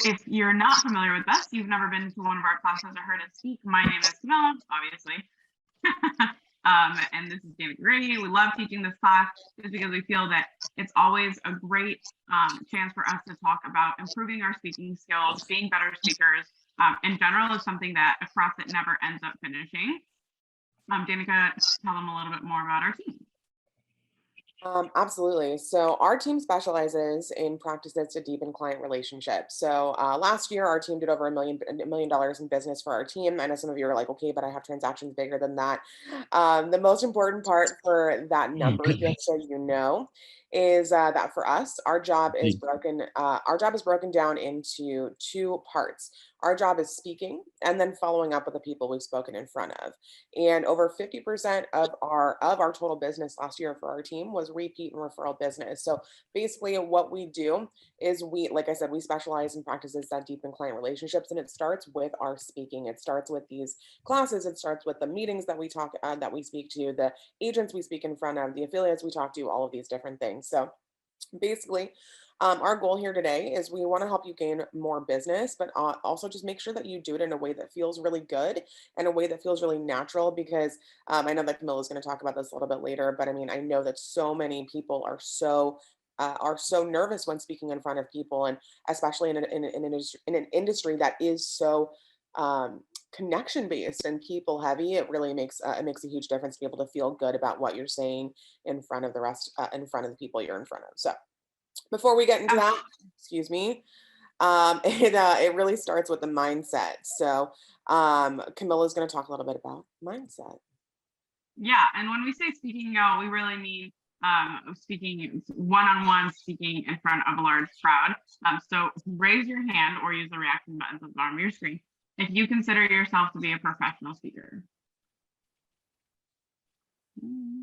if you're not familiar with us, you've never been to one of our classes or heard us speak, my name is Camilla, obviously. And this is David Grady. We love teaching this class just because we feel that it's always a great chance for us to talk about improving our speaking skills, being better speakers. In general, is something that a class that never ends up finishing. Danica, tell them a little bit more about our team. Absolutely. So our team specializes in practices to deepen client relationships. So last year, our team did over $1 million in business for our team. I know some of you are like, okay, but I have transactions bigger than that. The most important part for that number, just so you know, is that for us, our job is broken. Our job is broken down into two parts. Our job is speaking and then following up with the people we've spoken in front of. And over 50% of our total business last year for our team was repeat and referral business. So basically what we do is like I said, we specialize in practices that deepen client relationships, and it starts with our speaking. It starts with these classes. It starts with the meetings that we speak to, the agents we speak in front of, the affiliates we talk to, all of these different things. So basically, our goal here today is we want to help you gain more business, but also just make sure that you do it in a way that feels really good and a way that feels really natural, because I know that Camilla is going to talk about this a little bit later, but I mean, I know that so many people are so nervous when speaking in front of people, and especially in an industry that is so connection based and people heavy. It really makes a huge difference to be able to feel good about what you're saying in front of in front of the people you're in front of. So before we get into that, excuse me, it really starts with the mindset. So Camilla is going to talk a little bit about mindset. Yeah, and when we say speaking, y'all, we really mean speaking one-on-one, speaking in front of a large crowd. So raise your hand or use the reaction buttons at the bottom of your screen if you consider yourself to be a professional speaker.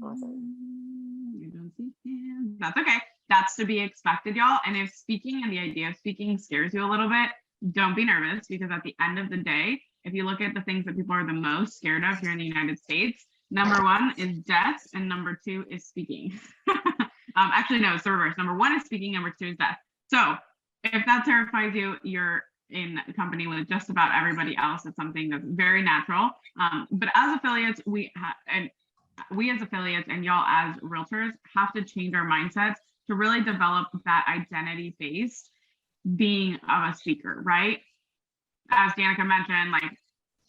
Awesome. You don't see hands. That's okay. That's to be expected, y'all. And if speaking and the idea of speaking scares you a little bit, don't be nervous, because at the end of the day, if you look at the things that people are the most scared of here in the United States, number one is death, and number two is speaking. Actually, no, it's the reverse. Number one is speaking, number two is death. So if that terrifies you, you're in company with just about everybody else. It's something that's very natural. But as affiliates, we as affiliates and y'all as realtors have to change our mindsets to really develop that identity-based being of a speaker, right? As Danica mentioned, like,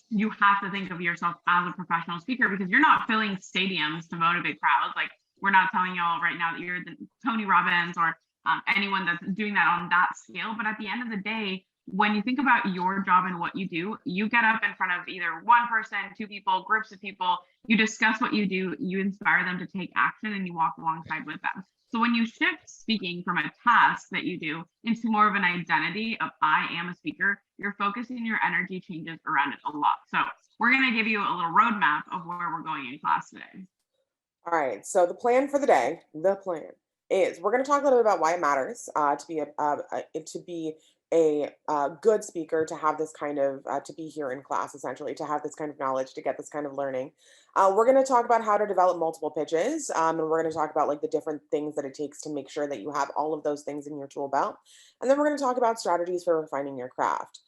you have to think of yourself as a professional speaker, because you're not filling stadiums to motivate crowds. Like, we're not telling y'all right now that you're the Tony Robbins or anyone that's doing that on that scale. But at the end of the day, when you think about your job and what you do, you get up in front of either one person, two people, groups of people, you discuss what you do, you inspire them to take action, and you walk alongside with them. So when you shift speaking from a task that you do into more of an identity of I am a speaker, your focus and your energy changes around it a lot. So we're going to give you a little roadmap of where we're going in class today. All right. So the plan for the day, is we're going to talk a little bit about why it matters to be a good speaker, to have this kind of to be here in class, essentially, to have this kind of knowledge, to get this kind of learning. We're going to talk about how to develop multiple pitches, and we're going to talk about like the different things that it takes to make sure that you have all of those things in your tool belt. And then we're going to talk about strategies for refining your craft.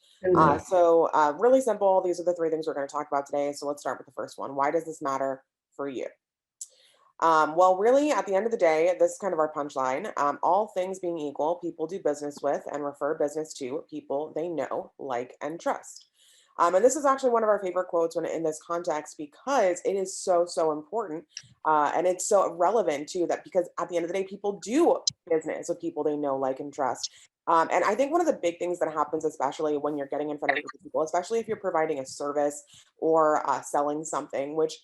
So really simple. These are the three things we're going to talk about today. So let's start with the first one. Why does this matter for you? Well, really, at the end of the day, this is kind of our punchline. All things being equal, people do business with and refer business to people they know, like, and trust. And this is actually one of our favorite quotes when in this context, because it is so important. And it's so relevant too, that because at the end of the day, people do business with people they know, like, and trust. And I think one of the big things that happens, especially when you're getting in front of people, especially if you're providing a service or selling something, which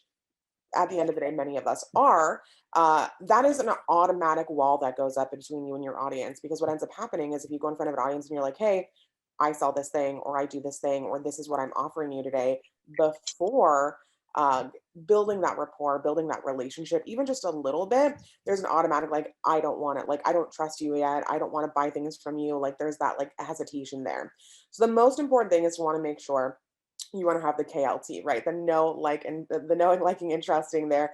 at the end of the day, many of us are, that is an automatic wall that goes up between you and your audience. Because what ends up happening is if you go in front of an audience and you're like, hey, I sell this thing, or I do this thing, or this is what I'm offering you today, before building that rapport, building that relationship, even just a little bit, there's an automatic, like, I don't want it. Like, I don't trust you yet. I don't want to buy things from you. Like, there's that like hesitation there. So the most important thing is to want to make sure you want to have the KLT, right? The know, like, and the knowing, liking, and trusting there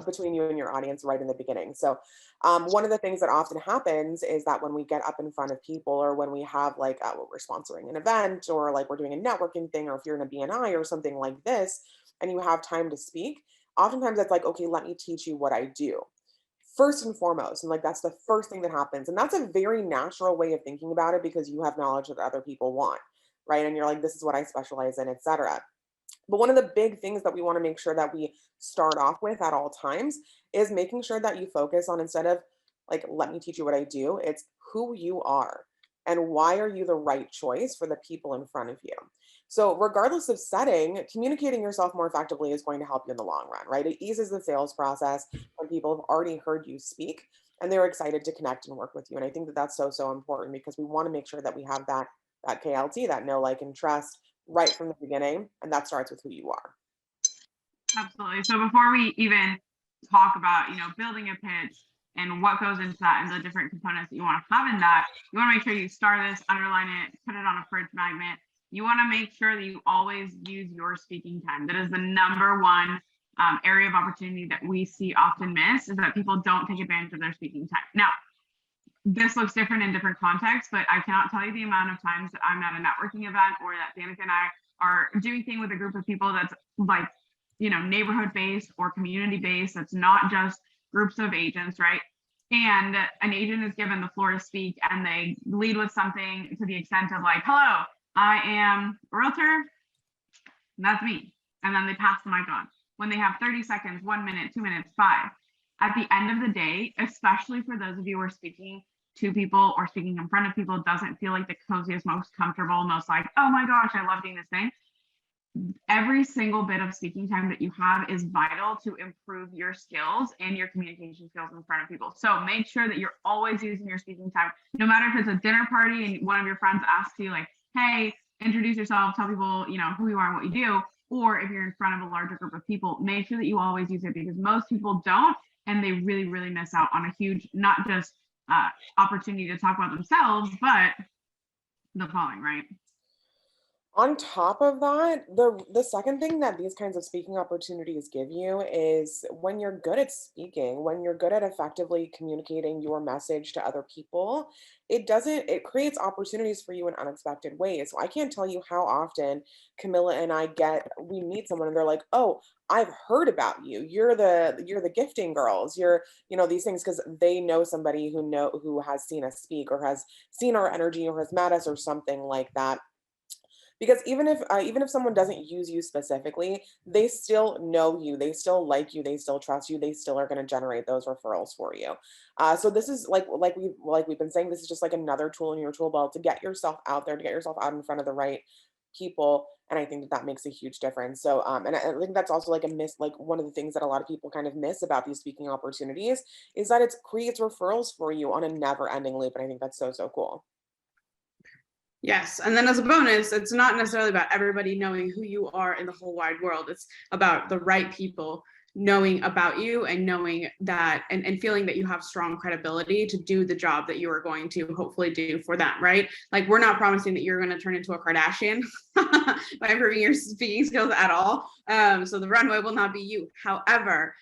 between you and your audience right in the beginning. So, one of the things that often happens is that when we get up in front of people, or when we have like we're sponsoring an event, or like we're doing a networking thing, or if you're in a BNI or something like this, and you have time to speak, oftentimes it's like, okay, let me teach you what I do first and foremost. And like that's the first thing that happens. And that's a very natural way of thinking about it because you have knowledge that other people want, right? And you're like, this is what I specialize in, etc. But one of the big things that we want to make sure that we start off with at all times is making sure that you focus on, instead of like, let me teach you what I do, it's who you are and why are you the right choice for the people in front of you. So, regardless of setting, communicating yourself more effectively is going to help you in the long run, right? It eases the sales process when people have already heard you speak and they're excited to connect and work with you. And I think that that's so, so important because we want to make sure that we have that KLT, that know, like, and trust right from the beginning, and that starts with who you are. Absolutely. So before we even talk about, building a pitch and what goes into that and the different components that you want to have in that, you want to make sure you star this, underline it, put it on a fridge magnet. You want to make sure that you always use your speaking time. That is the number one area of opportunity that we see often miss, is that people don't take advantage of their speaking time. Now, this looks different in different contexts, but I cannot tell you the amount of times that I'm at a networking event, or that Danica and I are doing thing with a group of people that's like, neighborhood based or community based. That's not just groups of agents, right? And an agent is given the floor to speak, and they lead with something to the extent of like, hello, I am a realtor. And that's me. And then they pass the mic on. When they have 30 seconds, 1 minute, 2 minutes, 5. At the end of the day, especially for those of you who are speaking to people or speaking in front of people, doesn't feel like the coziest, most comfortable, most like, oh my gosh, I love doing this thing. Every single bit of speaking time that you have is vital to improve your skills and your communication skills in front of people. So make sure that you're always using your speaking time, no matter if it's a dinner party and one of your friends asks you like, hey, introduce yourself, tell people, who you are and what you do. Or if you're in front of a larger group of people, make sure that you always use it, because most people don't, and they really, really miss out on a huge, not just opportunity to talk about themselves, but the following, right? On top of that, the second thing that these kinds of speaking opportunities give you is when you're good at speaking, when you're good at effectively communicating your message to other people, it creates opportunities for you in unexpected ways. So I can't tell you how often Camilla and we meet someone and they're like, "Oh, I've heard about you. You're the gifting girls. You're, these things," because they know somebody who has seen us speak, or has seen our energy, or has met us, or something like that. Because even if someone doesn't use you specifically, they still know you, they still like you, they still trust you, they still are going to generate those referrals for you. So this is like we've been saying, this is just like another tool in your tool belt to get yourself out there, to get yourself out in front of the right people. And I think that that makes a huge difference. So and I think that's also like a miss, like one of the things that a lot of people kind of miss about these speaking opportunities, is that it creates referrals for you on a never ending loop. And I think that's so, so cool. Yes. And then as a bonus, it's not necessarily about everybody knowing who you are in the whole wide world. It's about the right people knowing about you, and knowing that, and feeling that you have strong credibility to do the job that you are going to hopefully do for them, right? Like, we're not promising that you're going to turn into a Kardashian by improving your speaking skills at all. So the runway will not be you. However,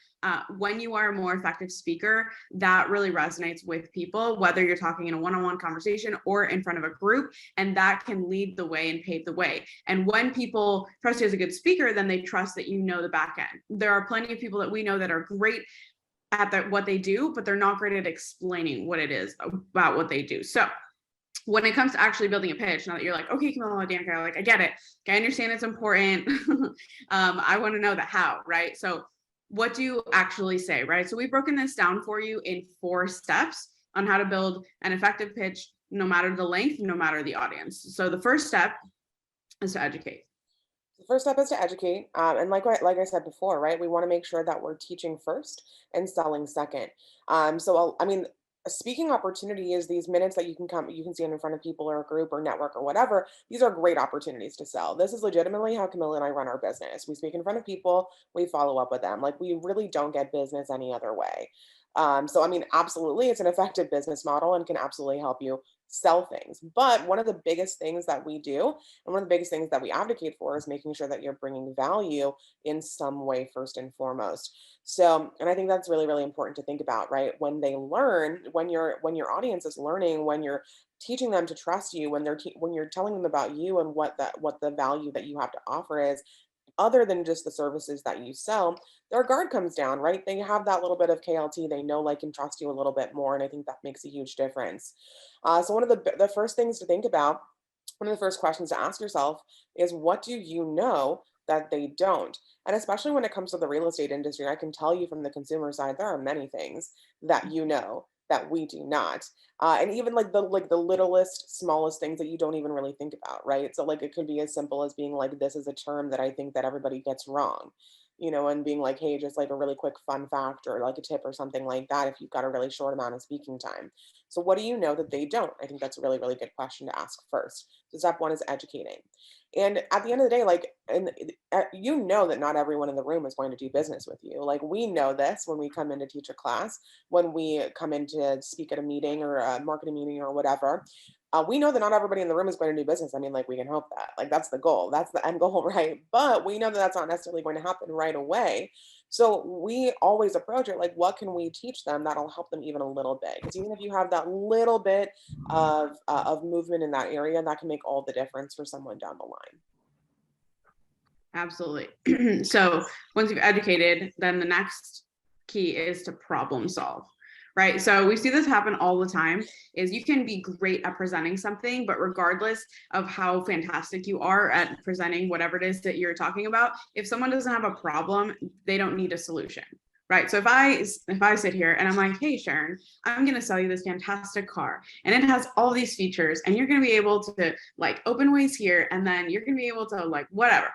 when you are a more effective speaker, that really resonates with people, whether you're talking in a one-on-one conversation or in front of a group, and that can lead the way and pave the way. And when people trust you as a good speaker, then they trust that you know the back end. There are plenty of people that we know that are great at what they do, but they're not great at explaining what it is about what they do. So when it comes to actually building a pitch, now that you're like, okay, Camilla, Danica, like, I get it. I understand it's important. I want to know the how, right? So what do you actually say, right? So we've broken this down for you in 4 steps on how to build an effective pitch, no matter the length, no matter the audience. So the first step is to educate. The first step is to educate. And like I said before, right, we want to make sure that we're teaching first and selling second. I mean, a speaking opportunity is these minutes that you can stand in front of people, or a group, or network, or whatever. These are great opportunities to sell. This is legitimately how Camilla and I run our business. We speak in front of people, we follow up with them. Like, we really don't get business any other way. So, I mean, absolutely, it's an effective business model and can absolutely help you sell things. But one of the biggest things that we do, and one of the biggest things that we advocate for, is making sure that you're bringing value in some way first and foremost. So, and I think that's really, really important to think about, right? When they learn, when your audience is learning, when you're teaching them to trust you, when when you're telling them about you and what the value that you have to offer is, other than just the services that you sell, their guard comes down, right? They have that little bit of KLT. They know, like, and trust you a little bit more. And I think that makes a huge difference. So one of the first things to think about, one of the first questions to ask yourself is, what do you know that they don't? And especially when it comes to the real estate industry, I can tell you from the consumer side, there are many things that you know that we do not. And even like the littlest, smallest things that you don't even really think about, right? So like it could be as simple as being like, this is a term that I think that everybody gets wrong, and being like, hey, just like a really quick fun fact or like a tip or something like that if you've got a really short amount of speaking time. So what do you know that they don't? I think that's a really, really good question to ask first. So step one is educating. And at the end of the day, like, and you know that not everyone in the room is going to do business with you. Like, we know this when we come in to teach a class, when we come in to speak at a meeting or a marketing meeting or whatever. We know that not everybody in the room is going to do business. I mean, like, we can hope that. Like, that's the goal. That's the end goal, right? But we know that that's not necessarily going to happen right away. So we always approach it like, what can we teach them that'll help them even a little bit? Because even if you have that little bit of movement in that area, that can make all the difference for someone down the line. Absolutely. So once you've educated, then the next key is to problem solve, right? So we see this happen all the time, is you can be great at presenting something, but regardless of how fantastic you are at presenting whatever it is that you're talking about, if someone doesn't have a problem, they don't need a solution. Right. So if I sit here and I'm like, hey, Sharon, I'm going to sell you this fantastic car and it has all these features and you're going to be able to like open ways here and then you're going to be able to like whatever.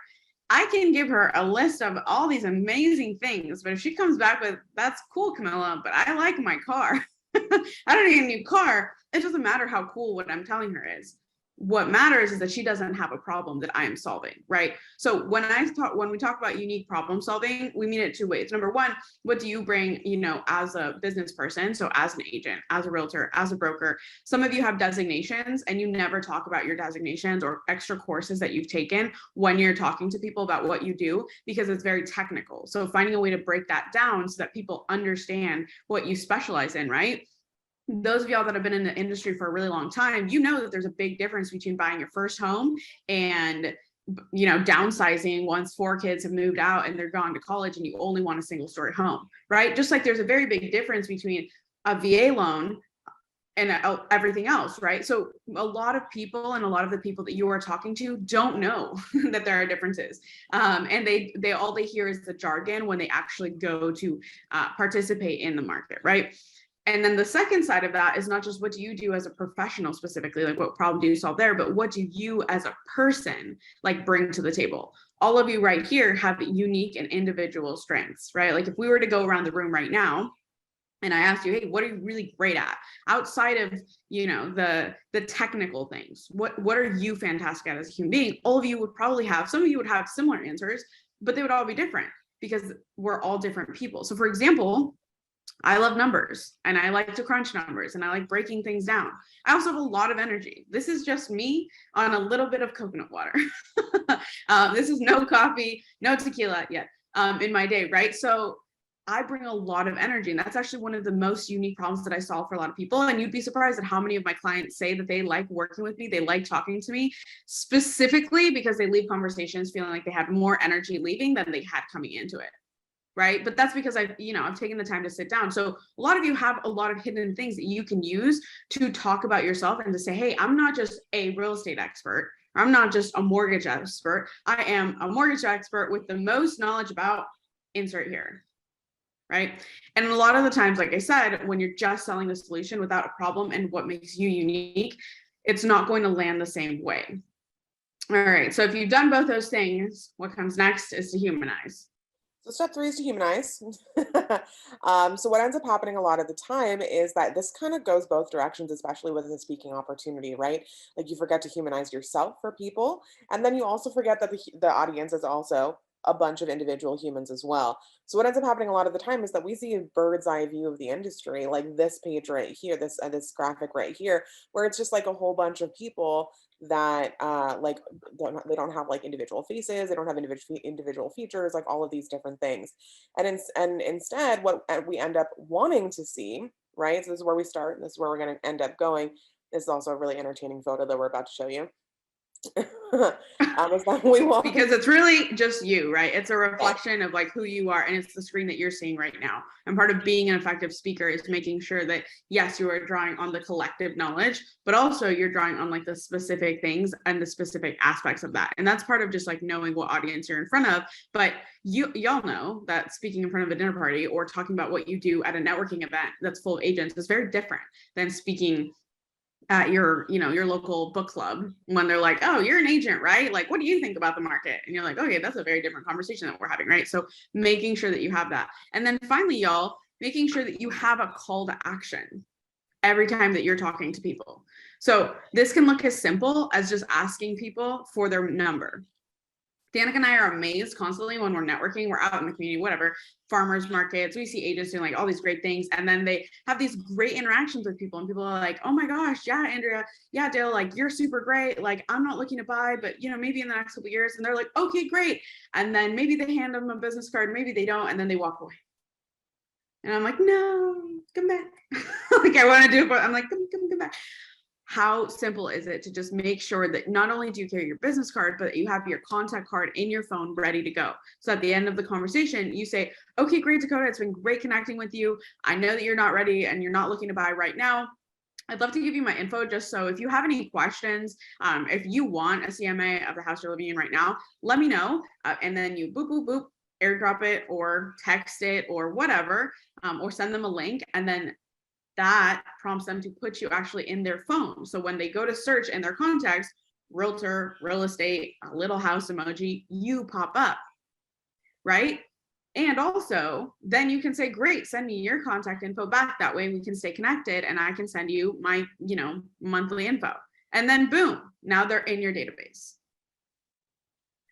I can give her a list of all these amazing things, but if she comes back with, that's cool, Camilla, but I like my car. I don't need a new car. It doesn't matter how cool what I'm telling her is. What matters is that she doesn't have a problem that I am solving, right? So when we talk about unique problem solving, we mean it two ways. Number one, what do you bring, as a business person? So as an agent, as a realtor, as a broker, some of you have designations and you never talk about your designations or extra courses that you've taken when you're talking to people about what you do, because it's very technical. So finding a way to break that down so that people understand what you specialize in, right? Those of y'all that have been in the industry for a really long time, you know that there's a big difference between buying your first home and downsizing once 4 kids have moved out and they're gone to college and you only want a single story home, right? Just like there's a very big difference between a VA loan and everything else, right? So a lot of people and a lot of the people that you are talking to don't know that there are differences, and they all they hear is the jargon when they actually go to participate in the market, right? And then the second side of that is not just what do you do as a professional specifically, like what problem do you solve there, but what do you as a person like bring to the table? All of you right here have unique and individual strengths, right? Like if we were to go around the room right now and I asked you, hey, what are you really great at outside of, the technical things? What are you fantastic at as a human being? All of you would probably have, some of you would have similar answers, but they would all be different because we're all different people. So for example, I love numbers and I like to crunch numbers and I like breaking things down. I also have a lot of energy. This is just me on a little bit of coconut water. This is no coffee, no tequila yet in my day, right? So I bring a lot of energy, and that's actually one of the most unique problems that I solve for a lot of people. And you'd be surprised at how many of my clients say that they like working with me. They like talking to me specifically because they leave conversations feeling like they had more energy leaving than they had coming into it. Right. But that's because I've taken the time to sit down. So a lot of you have a lot of hidden things that you can use to talk about yourself and to say, hey, I'm not just a real estate expert. I'm not just a mortgage expert. I am a mortgage expert with the most knowledge about insert here. Right. And a lot of the times, like I said, when you're just selling a solution without a problem and what makes you unique, it's not going to land the same way. All right. So if you've done both those things, what comes next is to humanize. So step 3 is to humanize. So what ends up happening a lot of the time is that this kind of goes both directions, especially with the speaking opportunity, right? Like you forget to humanize yourself for people. And then you also forget that the audience is also a bunch of individual humans as well. So what ends up happening a lot of the time is that we see a bird's eye view of the industry, like this page right here, this graphic right here, where it's just like a whole bunch of people that like they don't have like individual faces, they don't have individual features, like all of these different things. And instead, what we end up wanting to see, right? So this is where we start, and this is where we're going to end up going. This is also a really entertaining photo that we're about to show you. Is that we want Because it's really just you, right? It's a reflection of like who you are, and it's the screen that you're seeing right now. And part of being an effective speaker is making sure that, yes, you are drawing on the collective knowledge, but also you're drawing on like the specific things and the specific aspects of that. And that's part of just like knowing what audience you're in front of. But y'all know that speaking in front of a dinner party or talking about what you do at a networking event that's full of agents is very different than speaking at your, you know, your local book club when they're like, oh, you're an agent, right? Like, what do you think about the market? And you're like, okay, that's a very different conversation that we're having, right? So making sure that you have that. And then finally, y'all, making sure that you have a call to action every time that you're talking to people. So this can look as simple as just asking people for their number. Danica and I are amazed constantly when we're networking, we're out in the community, whatever, farmers markets, we see agents doing like all these great things. And then they have these great interactions with people and people are like, oh my gosh, yeah, Andrea, yeah, Dale, like you're super great. Like I'm not looking to buy, but you know, maybe in the next couple of years. And they're like, okay, great. And then maybe they hand them a business card, maybe they don't, and then they walk away. And I'm like, no, come back. Like I want to do it, but I'm like, come back. How simple is it to just make sure that not only do you carry your business card, but you have your contact card in your phone ready to go. So at the end of the conversation, you say, okay, great, Dakota, it's been great connecting with you. I know that you're not ready and you're not looking to buy right now. I'd love to give you my info just so if you have any questions, if you want a CMA of the house you're living in right now, let me know. And then you boop, boop, boop, airdrop it or text it or whatever, or send them a link. And then that prompts them to put you actually in their phone. So when they go to search in their contacts, realtor, real estate, a little house emoji, you pop up, right? And also, then you can say, great, send me your contact info back. That way we can stay connected and I can send you my, you know, monthly info. And then boom, now they're in your database.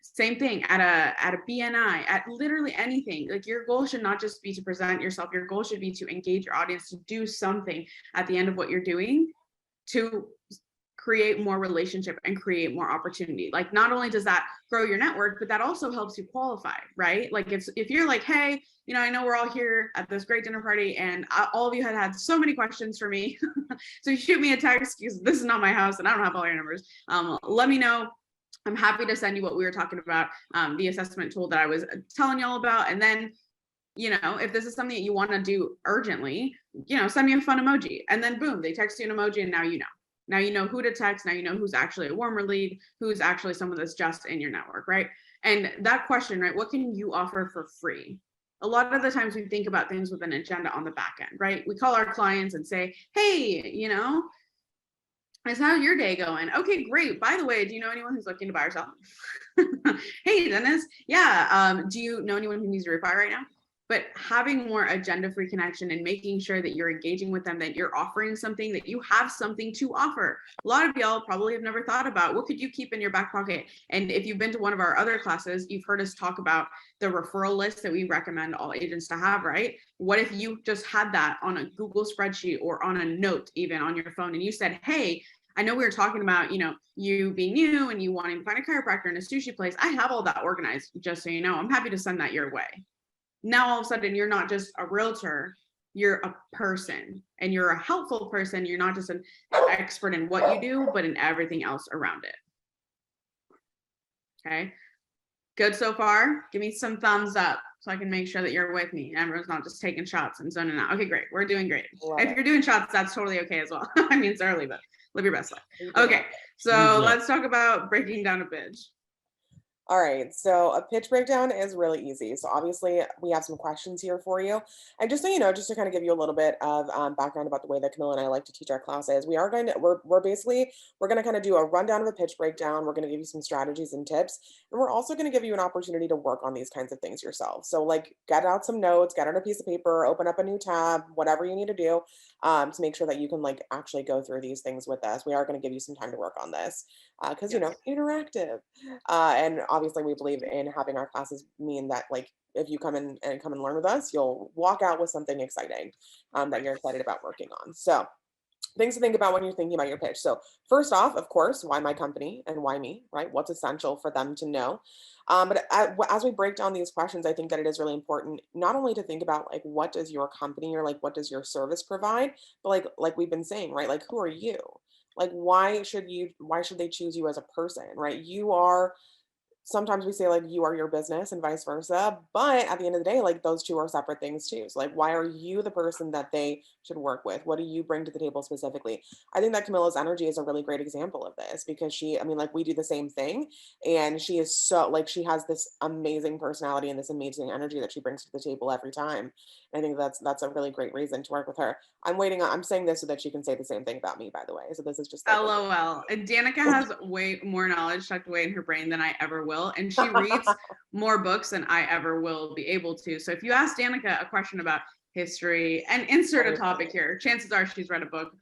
Same thing at a BNI, at literally anything. Like your goal should not just be to present yourself. Your goal should be to engage your audience, to do something at the end of what you're doing to create more relationship and create more opportunity. Like not only does that grow your network, but that also helps you qualify, right? Like if you're like, hey, you know, I know we're all here at this great dinner party and all of you had so many questions for me. So you shoot me a text because this is not my house and I don't have all your numbers. Let me know. I'm happy to send you what we were talking about, the assessment tool that I was telling y'all about. And then, you know, if this is something that you want to do urgently, you know, send me a fun emoji. And then boom, they text you an emoji and now you know. Now you know who to text. Now you know who's actually a warmer lead, who's actually someone that's just in your network, right? And that question, right, what can you offer for free? A lot of the times we think about things with an agenda on the back end, right? We call our clients and say, hey, you know, how's your day going? Okay, great. By the way, do you know anyone who's looking to buy or sell? Hey, Dennis. Yeah. Do you know anyone who needs a refi right now? But having more agenda-free connection and making sure that you're engaging with them, that you're offering something, that you have something to offer. A lot of y'all probably have never thought about what could you keep in your back pocket. And if you've been to one of our other classes, you've heard us talk about the referral list that we recommend all agents to have, right? What if you just had that on a Google spreadsheet or on a note, even on your phone, and you said, hey, I know we were talking about, you know, you being new and you wanting to find a chiropractor and a sushi place. I have all that organized, just so you know. I'm happy to send that your way. Now, all of a sudden, you're not just a realtor, you're a person and you're a helpful person. You're not just an expert in what you do, but in everything else around it. Okay. Good so far? Give me some thumbs up so I can make sure that you're with me. Everyone's not just taking shots and zoning out. Okay, great. We're doing great. If you're doing shots, that's totally okay as well. I mean, it's early, but live your best life. Okay, so let's talk about breaking down a pitch. All right, so a pitch breakdown is really easy. So obviously we have some questions here for you. And just so you know, just to kind of give you a little bit of background about the way that Camilla and I like to teach our classes, we're going to kind of do a rundown of a pitch breakdown. We're going to give you some strategies and tips. And we're also going to give you an opportunity to work on these kinds of things yourself. So like get out some notes, get out a piece of paper, open up a new tab, whatever you need to do. to make sure that you can like actually go through these things with us. We are going to give you some time to work on this because you know, Yes. interactive. And obviously we believe in having our classes mean that like if you come in and come and learn with us, you'll walk out with something exciting that you're excited about working on. So things to think about when you're thinking about your pitch. So first off, of course, why my company and why me, right? What's essential for them to know. As we break down these questions, I think that it is really important not only to think about like what does your company or like what does your service provide, but like we've been saying, right? Like who are you? Like why should they choose you as a person, right? You are sometimes we say like you are your business and vice versa, but at the end of the day, like those two are separate things too. So like why are you the person that they should work with? What do you bring to the table specifically? I think that Camilla's energy is a really great example of this because she, I mean, like we do the same thing, and she is so like she has this amazing personality and this amazing energy that she brings to the table every time. And I think that's a really great reason to work with her. I'm saying this so that she can say the same thing about me, by the way. So this is just like LOL. And Danica has way more knowledge tucked away in her brain than I ever will. And she reads more books than I ever will be able to. So if you ask Danica a question about history and insert a topic here, chances are she's read a book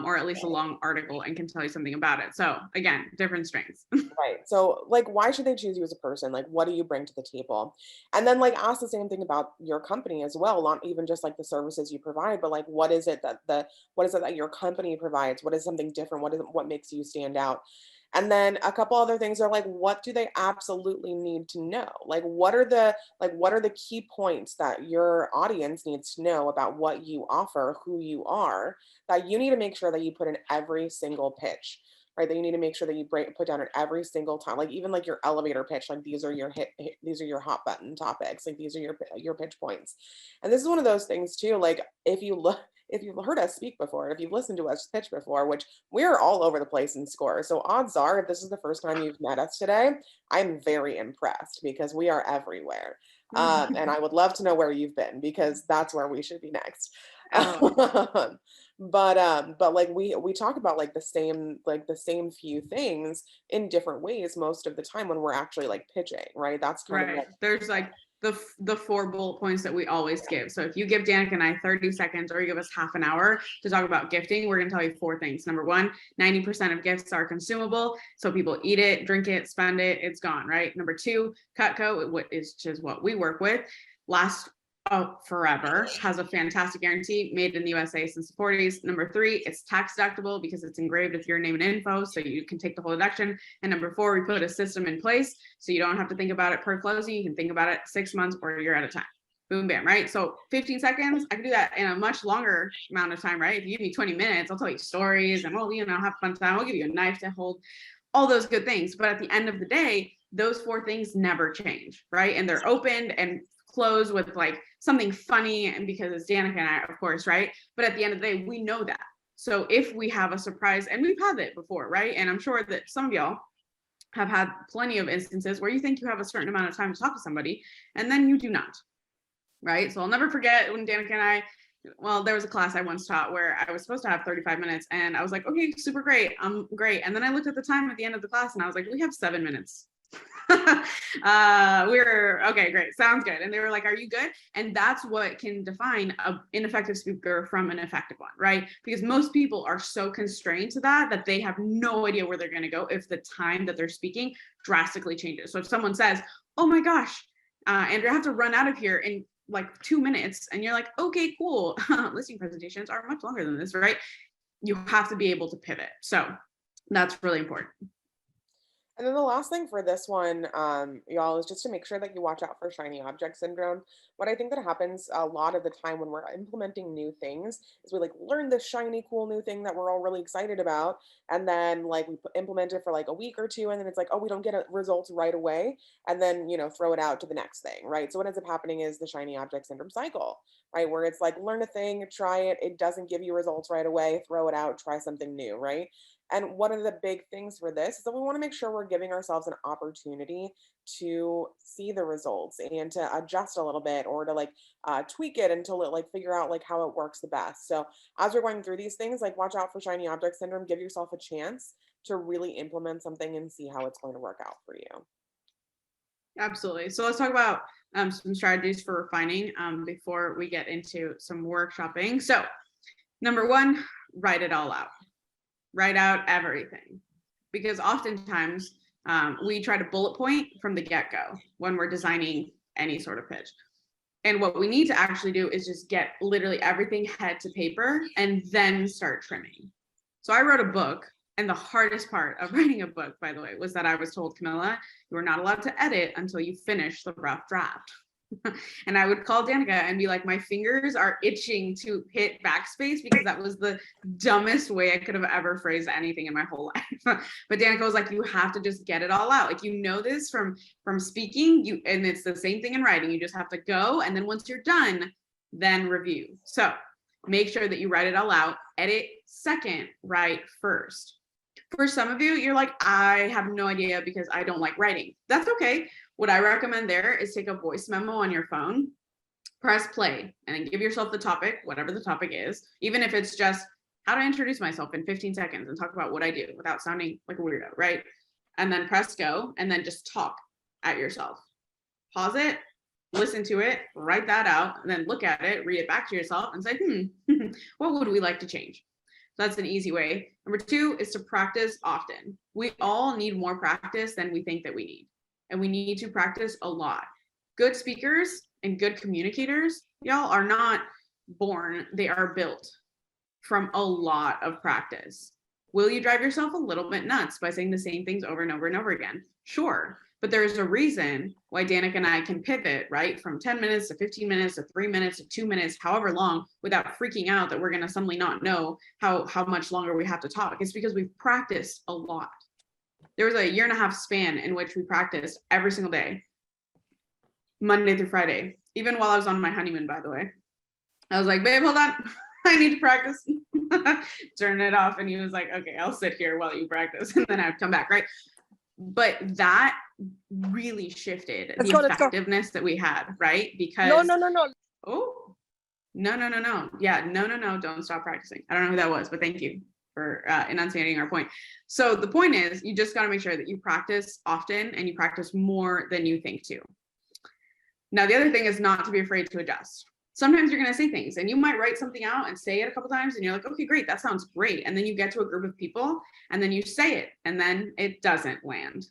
or at least a long article and can tell you something about it. So again, different strengths. Right. So, like, why should they choose you as a person? Like, what do you bring to the table? And then, like, ask the same thing about your company as well. Not even just like the services you provide, but like, what is it that your company provides? What is something different? What makes you stand out? And then a couple other things are like, what do they absolutely need to know? What are the key points that your audience needs to know about what you offer, who you are, that you need to make sure that you put in every single pitch, right? That you need to make sure that you put down at every single time, like even like your elevator pitch, like these are your these are your hot button topics, like these are your pitch points. And this is one of those things too, like if you've heard us speak before, if you've listened to us pitch before, which we're all over the place in score. So odds are, if this is the first time you've met us today, I'm very impressed because we are everywhere. And I would love to know where you've been because that's where we should be next. But like we talk about like the same few things in different ways most of the time when we're actually like pitching, right? That's kind of Right. what, There's like the 4 bullet points that we always give. So if you give Danica and I 30 seconds or you give us half an hour to talk about gifting, we're going to tell you 4 things. Number 1, 90% of gifts are consumable. So people eat it, drink it, spend it, it's gone, right? Number 2, Cutco, which is what we work with, lasts forever, has a fantastic guarantee, made in the USA since the 40s. Number 3, it's tax deductible because it's engraved with your name and info, so you can take the whole deduction. And number 4, we put a system in place so you don't have to think about it per closing. You can think about it 6 months or a year at a time. Boom, bam, right? So 15 seconds, I can do that in a much longer amount of time, right? If you give me 20 minutes, I'll tell you stories and we'll, have a fun time. I'll give you a knife to hold, all those good things. But at the end of the day, those 4 things never change, right? And they're opened and close with like something funny, and because it's Danica and I, of course, right? But at the end of the day, we know that. So if we have a surprise, and we've had it before, right? And I'm sure that some of y'all have had plenty of instances where you think you have a certain amount of time to talk to somebody, and then you do not, right? So I'll never forget when Danica and I, well, there was a class I once taught where I was supposed to have 35 minutes, and I was like, okay, super great, I'm great. And then I looked at the time at the end of the class, and I was like, we have 7 minutes. We're okay, great, sounds good. And they were like, are you good? And that's what can define an ineffective speaker from an effective one, right? Because most people are so constrained to that they have no idea where they're going to go if the time that they're speaking drastically changes. So if someone says, oh my gosh, Andrea, I have to run out of here in like 2 minutes, and you're like, okay, cool. Listing presentations are much longer than this, right? You have to be able to pivot. So that's really important. and then the last thing for this one, y'all, is just to make sure that you watch out for shiny object syndrome. What I think that happens a lot of the time when we're implementing new things is we like learn this shiny, cool new thing that we're all really excited about. And then like we implement it for like a week or 2, and then it's like, oh, we don't get results right away. And then, throw it out to the next thing, right? So what ends up happening is the shiny object syndrome cycle, right? Where it's like, learn a thing, try it. It doesn't give you results right away. Throw it out, try something new, right? And one of the big things for this is that we want to make sure we're giving ourselves an opportunity to see the results and to adjust a little bit or to like tweak it until it like figure out like how it works the best. So as we're going through these things, like watch out for shiny object syndrome, give yourself a chance to really implement something and see how it's going to work out for you. Absolutely. So let's talk about some strategies for refining before we get into some workshopping. So Number one, write it all out. Write out everything. Because oftentimes we try to bullet point from the get-go when we're designing any sort of pitch. And what we need to actually do is just get literally everything head to paper and then start trimming. So I wrote a book, and the hardest part of writing a book, by the way, was that I was told, Camilla, you are not allowed to edit until you finish the rough draft. And I would call Danica and be like, my fingers are itching to hit backspace because that was the dumbest way I could have ever phrased anything in my whole life. But Danica was like, you have to just get it all out. Like, you know this from speaking, and it's the same thing in writing. You just have to go, and then once you're done, then review. So make sure that you write it all out. Edit second, write first. For some of you, you're like, I have no idea because I don't like writing. That's okay. What I recommend there is take a voice memo on your phone, press play, and then give yourself the topic, whatever the topic is, even if it's just how to introduce myself in 15 seconds and talk about what I do without sounding like a weirdo, right? And then press go, and then just talk at yourself. Pause it, listen to it, write that out, and then look at it, read it back to yourself and say, what would we like to change? So that's an easy way. Number two is to practice often. We all need more practice than we think that we need. And we need to practice a lot. Good speakers and good communicators, y'all, are not born, they are built from a lot of practice. Will you drive yourself a little bit nuts by saying the same things over and over and over again? Sure, but there's a reason why Danica and I can pivot, right? From 10 minutes to 15 minutes to 3 minutes to 2 minutes, however long, without freaking out that we're gonna suddenly not know how much longer we have to talk. It's because we've practiced a lot. There was a 1.5-year span in which we practiced every single day, Monday through Friday, even while I was on my honeymoon, by the way. I was like, babe, hold on, I need to practice. Turn it off. And he was like, okay, I'll sit here while you practice. And then I'd come back, right? But that really shifted the effectiveness that we had, right? Because No. Oh, no. Yeah, no, don't stop practicing. I don't know who that was, but thank you for enunciating our point. So the point is, you just got to make sure that you practice often and you practice more than you think to. Now, the other thing is not to be afraid to adjust. Sometimes you're going to say things and you might write something out and say it a couple times and you're like, okay, great, that sounds great. And then you get to a group of people and then you say it and then it doesn't land.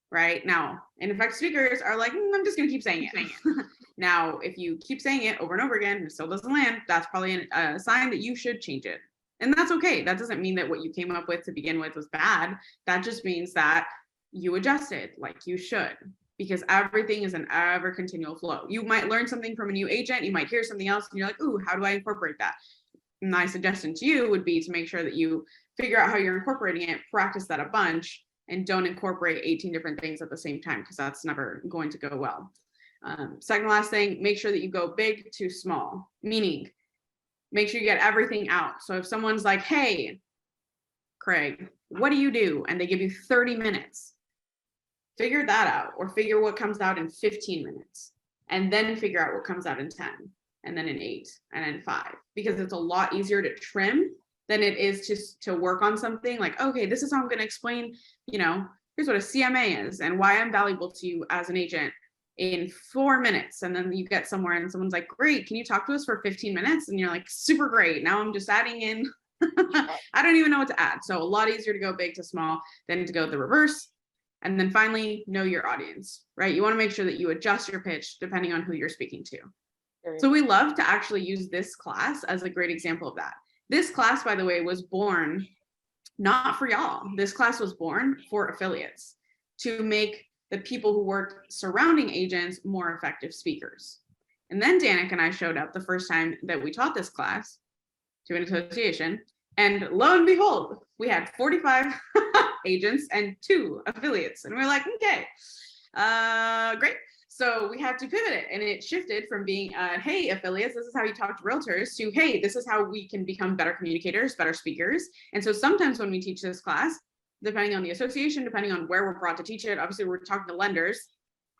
Right now, ineffective speakers are like, I'm just going to keep saying it. Now, if you keep saying it over and over again and it still doesn't land, that's probably a sign that you should change it. And that's okay. That doesn't mean that what you came up with to begin with was bad. That just means that you adjusted like you should, because everything is an ever continual flow. You might learn something from a new agent. You might hear something else and you're like, ooh, how do I incorporate that? My suggestion to you would be to make sure that you figure out how you're incorporating it, practice that a bunch, and don't incorporate 18 different things at the same time, because that's never going to go well. Second last thing, make sure that you go big to small, meaning make sure you get everything out. So if someone's like, hey, Craig, what do you do? And they give you 30 minutes, figure that out, or figure what comes out in 15 minutes, and then figure out what comes out in 10, and then in 8, and then 5, because it's a lot easier to trim than it is to work on something like, okay, this is how I'm going to explain, here's what a CMA is and why I'm valuable to you as an agent in 4 minutes. And then you get somewhere and someone's like, great, can you talk to us for 15 minutes? And you're like, super great. Now I'm just adding in, I don't even know what to add. So a lot easier to go big to small than to go the reverse. And then finally, know your audience, right? You want to make sure that you adjust your pitch depending on who you're speaking to. So we love to actually use this class as a great example of that. This class, by the way, was born not for y'all. This class was born for affiliates to make the people who work surrounding agents more effective speakers. And then Danica and I showed up the first time that we taught this class to an association. And lo and behold, we had 45 agents and 2 affiliates. And we're like, okay, great. So we had to pivot it, and it shifted from being, hey, affiliates, this is how you talk to realtors, to, hey, this is how we can become better communicators, better speakers. And so sometimes when we teach this class, depending on the association, depending on where we're brought to teach it, obviously we're talking to lenders,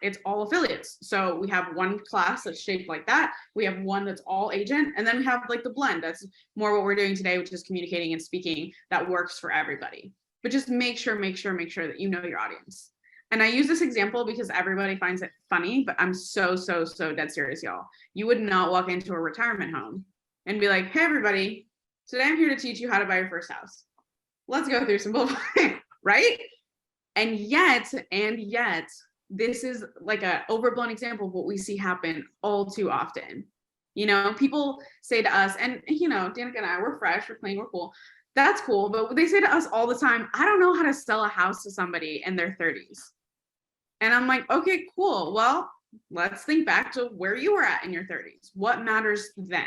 it's all affiliates. So we have one class that's shaped like that. We have one that's all agent. And then we have like the blend. That's more what we're doing today, which is communicating and speaking that works for everybody. But just make sure that you know your audience. And I use this example because everybody finds it funny, but I'm so dead serious, y'all. You would not walk into a retirement home and be like, hey, everybody, Today I'm here to teach you how to buy your first house. Let's go through some bullet points, right? And yet, this is like an overblown example of what we see happen all too often. You know, people say to us, and you know, Danica and I, we're fresh, we're clean, we're cool. That's cool. But they say to us all the time, I don't know how to sell a house to somebody in their 30s. And I'm like, okay, cool. Well, let's think back to where you were at in your 30s. What matters then?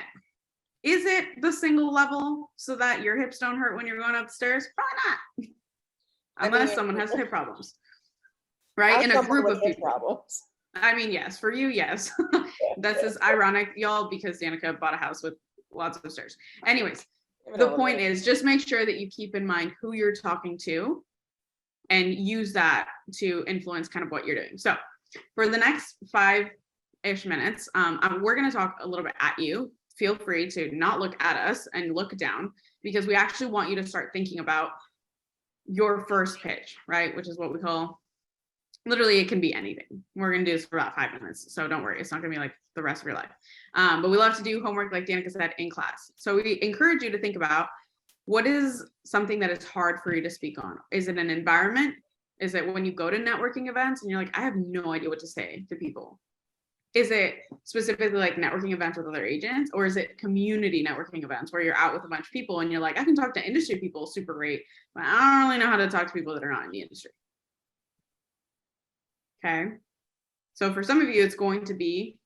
Is it the single level so that your hips don't hurt when you're going upstairs? Probably not. Unless someone has hip problems, right? In a group of people. Problems. I mean, yes, for you, yes. That's just ironic, y'all, because Danica bought a house with lots of stairs. Anyways, the point is just make sure that you keep in mind who you're talking to and use that to influence kind of what you're doing. So for the next 5-ish minutes, we're going to talk a little bit at you. Feel free to not look at us and look down, because we actually want you to start thinking about your first pitch, right? Which is what we call, literally, it can be anything. We're going to do this for about 5 minutes. So don't worry, it's not going to be like the rest of your life. But we love to do homework, like Danica said, in class. So we encourage you to think about, what is something that is hard for you to speak on? Is it an environment? Is it when you go to networking events and you're like, I have no idea what to say to people? Is it specifically like networking events with other agents? Or is it community networking events where you're out with a bunch of people and you're like, I can talk to industry people super great, but I don't really know how to talk to people that are not in the industry. Okay. So for some of you, it's going to be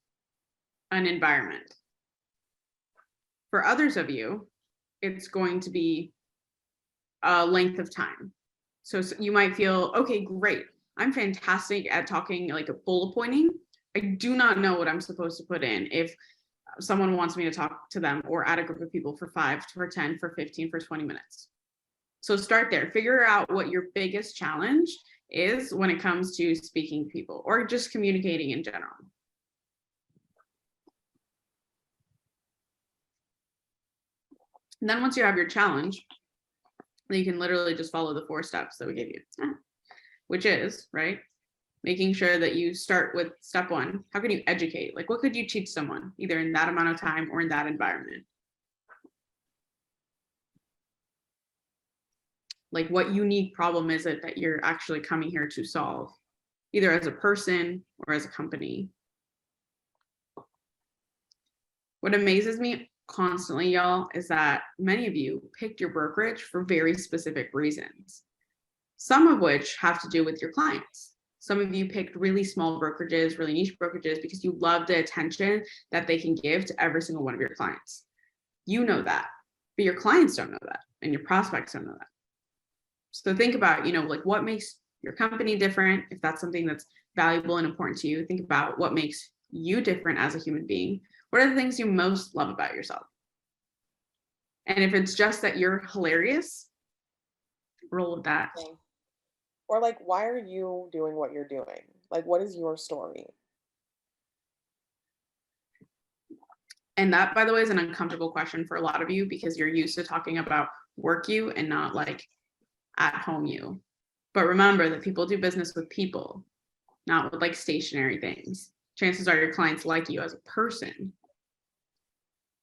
an environment. For others of you, it's going to be a length of time. So you might feel, okay, great. I'm fantastic at talking, like a bullet pointing. I do not know what I'm supposed to put in if someone wants me to talk to them or at a group of people for 5, for 10, for 15, for 20 minutes. So start there. Figure out what your biggest challenge is when it comes to speaking to people or just communicating in general. And then once you have your challenge, then you can literally just follow the 4 steps that we gave you, which is, right, making sure that you start with step 1. How can you educate? Like, what could you teach someone either in that amount of time or in that environment? Like, what unique problem is it that you're actually coming here to solve, either as a person or as a company? What amazes me constantly, y'all, is that many of you picked your brokerage for very specific reasons, some of which have to do with your clients. Some of you picked really small brokerages, really niche brokerages, because you love the attention that they can give to every single one of your clients. You know that, but your clients don't know that, and your prospects don't know that. So think about, like, what makes your company different. If that's something that's valuable and important to you, think about what makes you different as a human being. What are the things you most love about yourself? And if it's just that you're hilarious, roll with that. Or like, why are you doing what you're doing? Like, what is your story? And that, by the way, is an uncomfortable question for a lot of you, because you're used to talking about work you and not like at home you. But remember that people do business with people, not with like stationary things. Chances are your clients like you as a person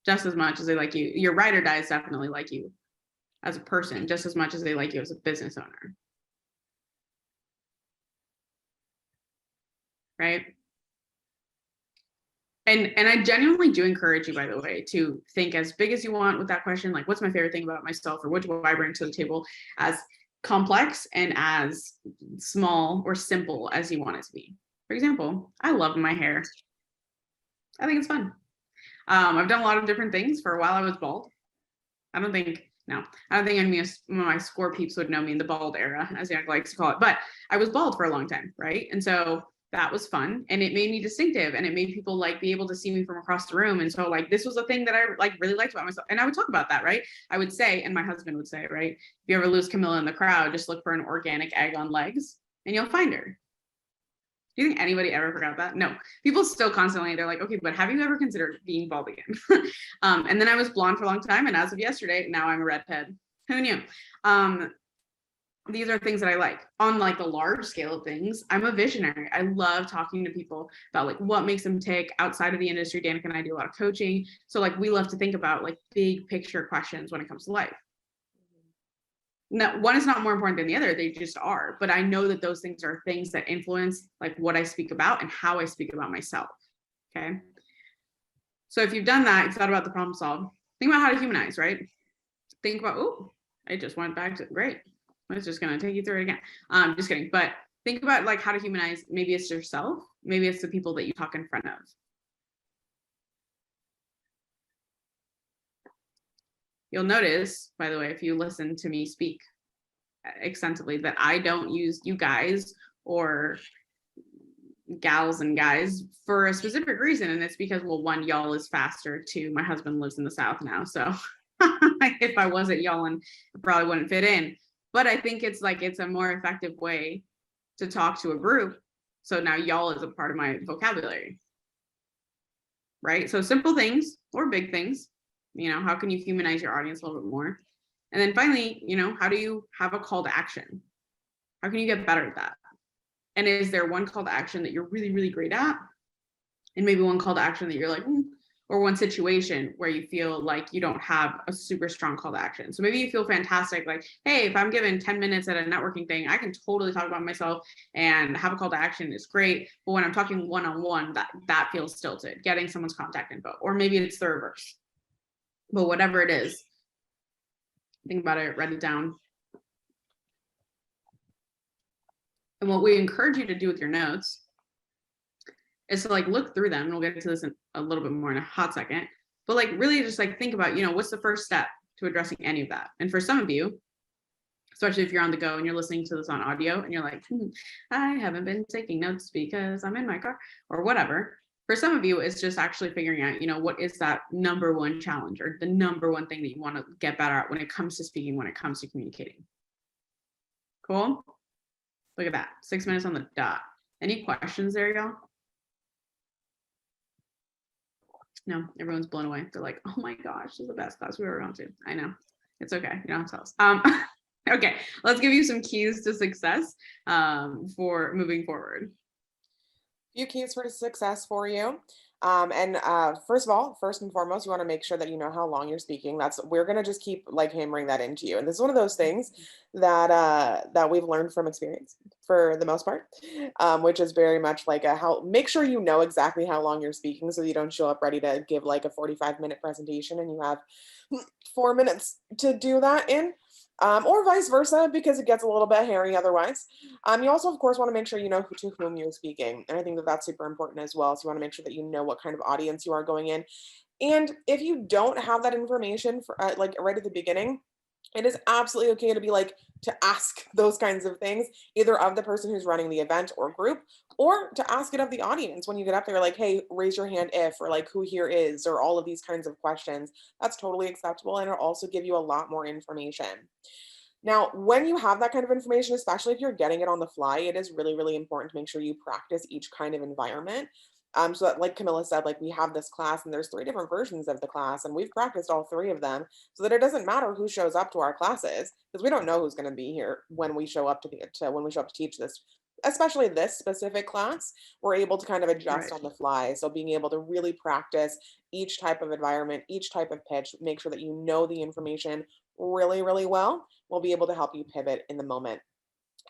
just as much as they like you. Your ride or dies definitely like you as a person just as much as they like you as a business owner. Right? And I genuinely do encourage you, by the way, to think as big as you want with that question, like, what's my favorite thing about myself, or what do I bring to the table, as complex and as small or simple as you want it to be. For example, I love my hair. I think it's fun. I've done a lot of different things. For a while I was bald. I don't think any of my score peeps would know me in the bald era, as Jack likes to call it, but I was bald for a long time, right? And so that was fun, and it made me distinctive, and it made people like be able to see me from across the room. And so like, this was a thing that I like really liked about myself, and I would talk about that, right? I would say, and my husband would say, right, if you ever lose Camilla in the crowd, just look for an organic egg on legs and you'll find her. Do you think anybody ever forgot that? No. People still constantly, they're like, okay, but have you ever considered being bald again? And then I was blonde for a long time, and as of yesterday, now I'm a redhead. Who knew? these are things that I like. On like the large scale of things, I'm a visionary. I love talking to people about like what makes them tick outside of the industry. Danica and I do a lot of coaching. So like we love to think about like big picture questions when it comes to life. No, one is not more important than the other. They just are. But I know that those things are things that influence like what I speak about and how I speak about myself. Okay. So if you've done that, you've thought about the problem solved, think about how to humanize, right? Think about, oh, I just went back to, great. I was just going to take you through it again. Just kidding. But think about like how to humanize. Maybe it's yourself. Maybe it's the people that you talk in front of. You'll notice, by the way, if you listen to me speak extensively, that I don't use you guys or gals and guys for a specific reason. And it's because, well, one, y'all is faster. Two, my husband lives in the South now. So if I wasn't y'all, and I probably wouldn't fit in. But I think it's like, it's a more effective way to talk to a group. So now y'all is a part of my vocabulary, right? So simple things or big things, you know, how can you humanize your audience a little bit more? And then finally, you know, how do you have a call to action? How can you get better at that? And is there one call to action that you're really, really great at? And maybe one call to action that you're like, or one situation where you feel like you don't have a super strong call to action. So maybe you feel fantastic, like, hey, if I'm given 10 minutes at a networking thing, I can totally talk about myself and have a call to action is great. But when I'm talking one-on-one, that feels stilted, getting someone's contact info, or maybe it's the reverse. But whatever it is, think about it, write it down. And what we encourage you to do with your notes is to like look through them, and we'll get to this in a little bit more in a hot second, but like really just like think about, you know, what's the first step to addressing any of that? And for some of you, especially if you're on the go and you're listening to this on audio and you're like, I haven't been taking notes because I'm in my car or whatever. For some of you, it's just actually figuring out, you know, what is that number one challenge or the number one thing that you want to get better at when it comes to speaking, when it comes to communicating. Cool. Look at that, 6 minutes on the dot. Any questions there, y'all? No, everyone's blown away. They're like, oh my gosh, this is the best class we ever gone to. I know, it's okay, you don't have to tell us. Okay, let's give you some keys to success for moving forward. Few keys for success for you. First of all, first and foremost, you want to make sure that you know how long you're speaking. We're going to just keep like hammering that into you. And this is one of those things that we've learned from experience for the most part, which is very much like make sure you know exactly how long you're speaking so you don't show up ready to give like a 45-minute presentation and you have 4 minutes to do that in. Or vice versa, because it gets a little bit hairy otherwise. You also, of course, want to make sure you know to whom you're speaking. And I think that that's super important as well. So you want to make sure that you know what kind of audience you are going in. And if you don't have that information for like right at the beginning, it is absolutely okay to ask those kinds of things, either of the person who's running the event or group, or to ask it of the audience when you get up there, like, hey, raise your hand if, or like who here is, or all of these kinds of questions. That's totally acceptable. And it'll also give you a lot more information. Now, when you have that kind of information, especially if you're getting it on the fly, it is really, really important to make sure you practice each kind of environment. So that, like Camilla said, like we have this class and there's 3 different versions of the class and we've practiced all 3 of them so that it doesn't matter who shows up to our classes because we don't know who's going to be here when we show up to teach this, especially this specific class. We're able to kind of adjust on the fly. So being able to really practice each type of environment, each type of pitch, make sure that you know the information really, really well, will be able to help you pivot in the moment.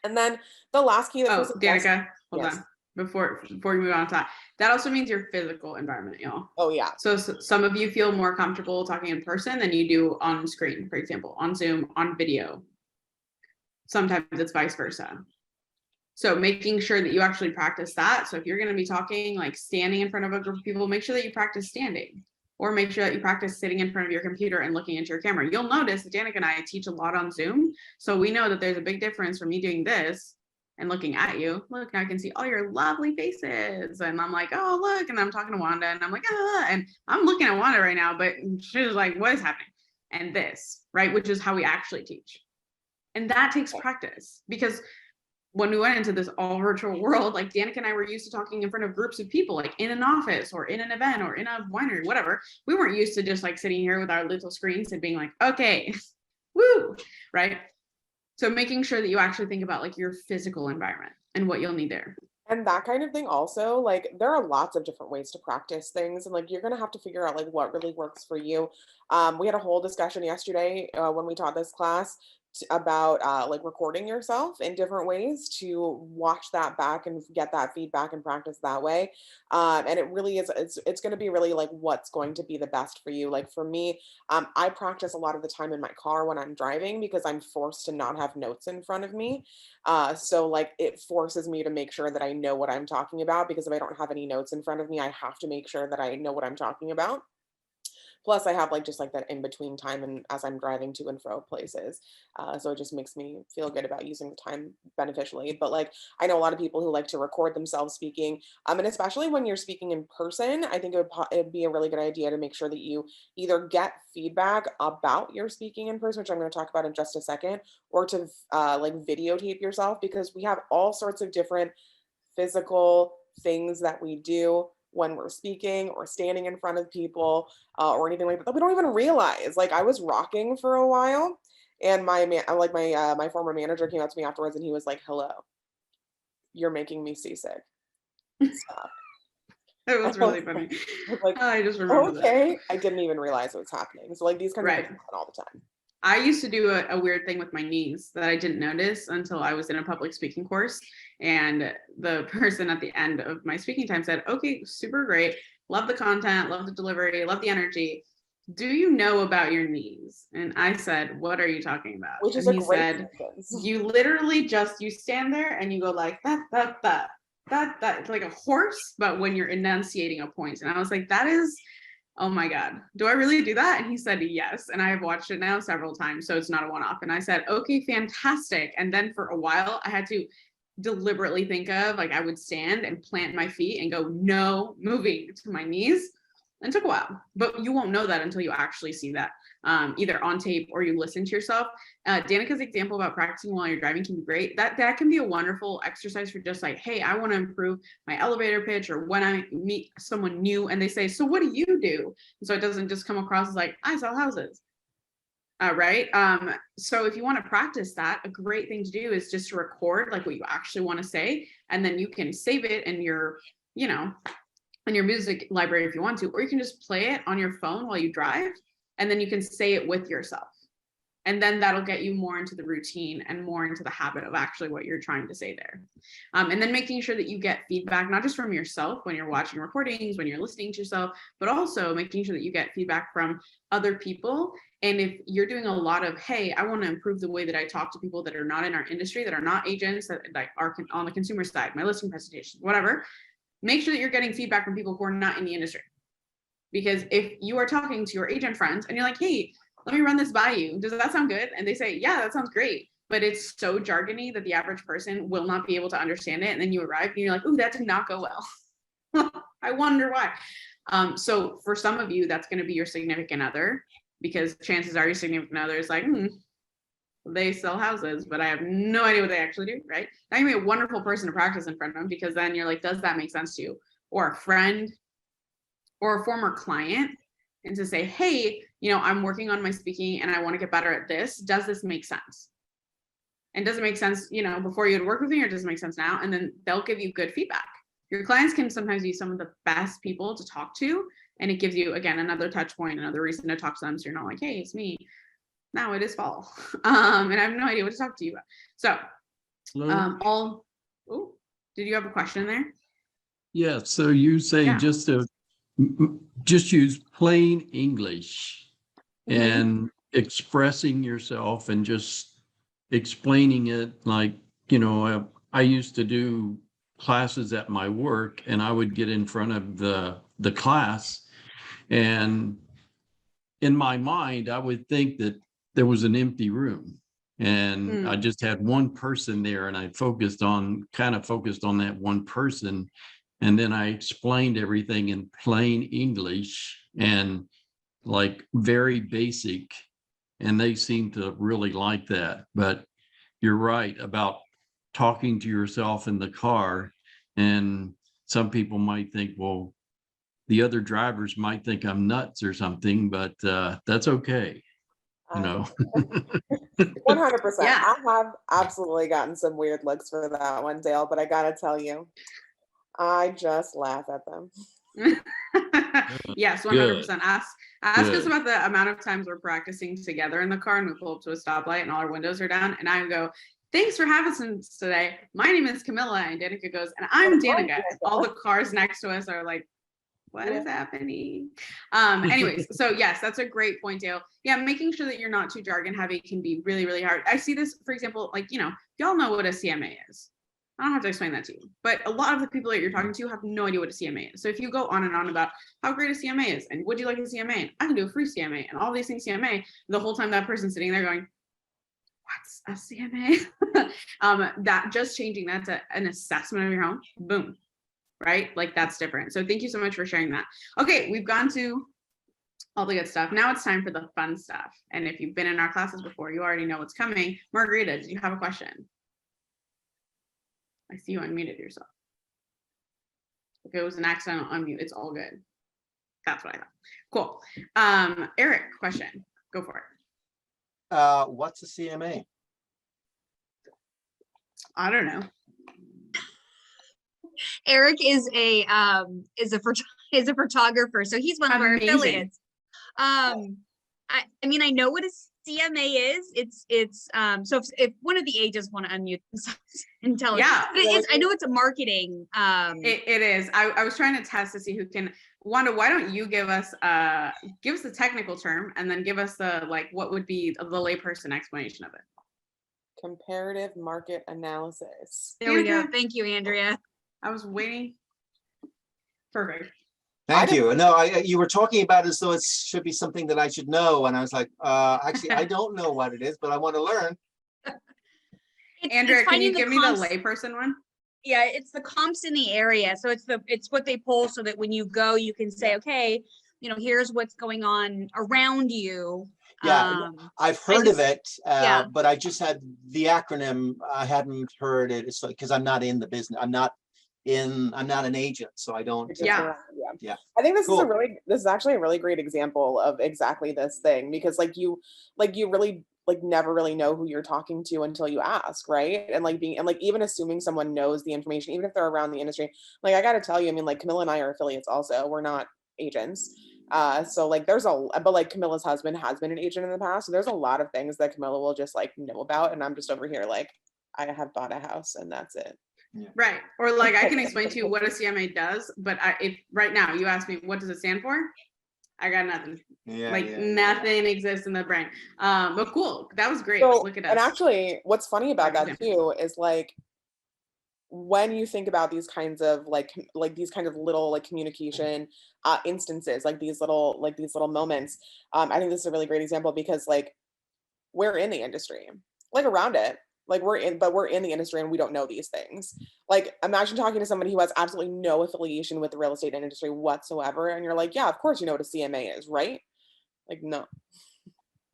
And then the last key that Danica, hold on. Before we move on to that also means your physical environment, y'all. Oh yeah. So some of you feel more comfortable talking in person than you do on screen, for example, on Zoom, on video. Sometimes it's vice versa. So making sure that you actually practice that. So if you're going to be talking like standing in front of a group of people, make sure that you practice standing, or make sure that you practice sitting in front of your computer and looking into your camera. You'll notice that Danica and I teach a lot on Zoom. So we know that there's a big difference from me doing this and looking at you. Look, now I can see all your lovely faces. And I'm like, oh, look. And I'm talking to Wanda and I'm like, ah, and I'm looking at Wanda right now, but she's like, what is happening? And this, right? Which is how we actually teach. And that takes practice, because when we went into this all virtual world, like Danica and I were used to talking in front of groups of people, like in an office or in an event or in a winery, whatever. We weren't used to just like sitting here with our little screens and being like, okay, woo, right? So making sure that you actually think about like your physical environment and what you'll need there. And that kind of thing also, like there are lots of different ways to practice things, and like you're gonna have to figure out like what really works for you. We had a whole discussion yesterday when we taught this class about like recording yourself in different ways to watch that back and get that feedback and practice that way. And it really is it's going to be really like what's going to be the best for you. Like for me, I practice a lot of the time in my car when I'm driving because I'm forced to not have notes in front of me. So like it forces me to make sure that I know what I'm talking about, because if I don't have any notes in front of me, I have to make sure that I know what I'm talking about. Plus, I have like just like that in between time and as I'm driving to and fro places. So it just makes me feel good about using the time beneficially. But like I know a lot of people who like to record themselves speaking. And especially when you're speaking in person, I think it'd be a really good idea to make sure that you either get feedback about your speaking in person, which I'm going to talk about in just a second, or to like videotape yourself, because we have all sorts of different physical things that we do when we're speaking or standing in front of people or anything like that we don't even realize. Like I was rocking for a while, and my former manager came up to me afterwards and he was like, "Hello, you're making me seasick. Stop." It was really funny. I was like, I just remember that. okay, I didn't even realize it was happening. So like these kind of Right. things happen all the time. I used to do a weird thing with my knees that I didn't notice until I was in a public speaking course. And the person at the end of my speaking time said, "Okay, super great. Love the content, love the delivery, love the energy. Do you know about your knees?" And I said, "What are you talking about?" Which is And a he great said, sentence. "You literally you stand there and you go like that, like a horse, but when you're enunciating a point." And I was like, that is, oh my God, do I really do that? And he said, yes. And I have watched it now several times, so it's not a one-off. And I said, okay, fantastic. And then for a while, I had to deliberately think of, like, I would stand and plant my feet and go, no, moving to my knees. And it took a while, but you won't know that until you actually see that, either on tape or you listen to yourself. Danica's example about practicing while you're driving can be great. That can be a wonderful exercise for just like, hey, I want to improve my elevator pitch, or when I meet someone new and they say, "So what do you do?" And so it doesn't just come across as like, "I sell houses." Right. So if you want to practice that, a great thing to do is just to record like what you actually want to say, and then you can save it in your, you know, in your music library if you want to, or you can just play it on your phone while you drive, and then you can say it with yourself. And then that'll get you more into the routine and more into the habit of actually what you're trying to say there. And then making sure that you get feedback, not just from yourself when you're watching recordings, when you're listening to yourself, but also making sure that you get feedback from other people. And if you're doing a lot of, hey, I want to improve the way that I talk to people that are not in our industry, that are not agents, that like are on the consumer side, my listing presentation, whatever, make sure that you're getting feedback from people who are not in the industry. Because if you are talking to your agent friends and you're like, hey, let me run this by you, does that sound good? And they say, yeah, that sounds great. But it's so jargony that the average person will not be able to understand it. And then you arrive and you're like, ooh, that did not go well. I wonder why. So for some of you, that's going to be your significant other, because chances are your significant other is like, they sell houses, but I have no idea what they actually do, right? That can be a wonderful person to practice in front of them, because then you're like, does that make sense to you? Or a friend or a former client, and to say, hey, I'm working on my speaking and I want to get better at this. Does this make sense? And does it make sense, before you had worked with me, or does it make sense now? And then they'll give you good feedback. Your clients can sometimes be some of the best people to talk to. And it gives you, again, another touch point, another reason to talk to them. So you're not like, hey, it's me. Now it is fall. And I have no idea what to talk to you about. So did you have a question there? Yeah. So you say just use plain English and expressing yourself and just explaining it. Like, I used to do classes at my work, and I would get in front of the class, and in my mind, I would think that there was an empty room, and I just had one person there, and I kind of focused on that one person. And then I explained everything in plain English and like very basic, and they seem to really like that. But you're right about talking to yourself in the car, and some people might think, well, the other drivers might think I'm nuts or something, but that's okay. know. 100%. Yeah. I have absolutely gotten some weird looks for that one, Dale, but I gotta tell you, I just laugh at them. Yes, 100%. Good. Ask us Good. about the amount of times we're practicing together in the car and we pull up to a stoplight and all our windows are down. And I go, thanks for having us today. My name is Camilla. And Danica goes, and I'm Danica. And all the cars next to us are like, what is happening? Anyways, so yes, that's a great point, Dale. Yeah, making sure that you're not too jargon heavy can be really, really hard. I see this, for example, like, y'all know what a CMA is. I don't have to explain that to you, but a lot of the people that you're talking to have no idea what a CMA is. So if you go on and on about how great a CMA is and would you like a CMA, and I can do a free CMA and all these things CMA, the whole time that person's sitting there going, what's a CMA? That just changing that to an assessment of your home, boom, right? Like that's different. So thank you so much for sharing that. Okay, we've gone to all the good stuff. Now it's time for the fun stuff. And if you've been in our classes before, you already know what's coming. Margarita, do you have a question? I see you unmuted yourself. If it was an accidental unmute, it's all good. That's what I thought. Cool. Eric, question. Go for it. What's a CMA? I don't know. Eric is a photographer, so he's one of our Amazing. affiliates. I mean, I know what a CMA is. It's so if one of the agents want to unmute themselves and tell us, Yeah. but it is. I know it's a marketing. It is. I was trying to test to see who can. Wanda, why don't you give us the technical term and then give us the what would be the layperson explanation of it. Comparative market analysis. There we go. Andrea? Thank you, Andrea. I was waiting. Perfect. Thank you. No, you were talking about it as though it should be something that I should know. And I was like, actually, I don't know what it is, but I want to learn. Andrea, can you finding the give me the comps. layperson one? Yeah, it's the comps in the area. So it's what they pull so that when you go, you can say, okay, here's what's going on around you. Yeah, I've heard of it, yeah. but I just had the acronym. I hadn't heard it. It's like, because I'm not in the business. I'm not an agent, so I don't. Yeah. Yeah. I think this Cool. this is actually a really great example of exactly this thing, because you really never really know who you're talking to until you ask, right? And even assuming someone knows the information, even if they're around the industry. I got to tell you, I mean, Camilla and I are affiliates also. We're not agents. So but Camilla's husband has been an agent in the past. So there's a lot of things that Camilla will just know about. And I'm just over here I have bought a house and that's it. Yeah. Right. Or I can explain to you what a CMA does, but if right now you ask me, what does it stand for? I got nothing. Yeah. Nothing exists in the brain. But cool. That was great. So, Look at us. and actually, what's funny about Great that too is when you think about these kinds of these kind of little communication instances, these little moments, I think this is a really great example because we're in the industry, around it. We're in the industry and we don't know these things. Imagine talking to somebody who has absolutely no affiliation with the real estate industry whatsoever. And you're yeah, of course, you know what a CMA is, right? No.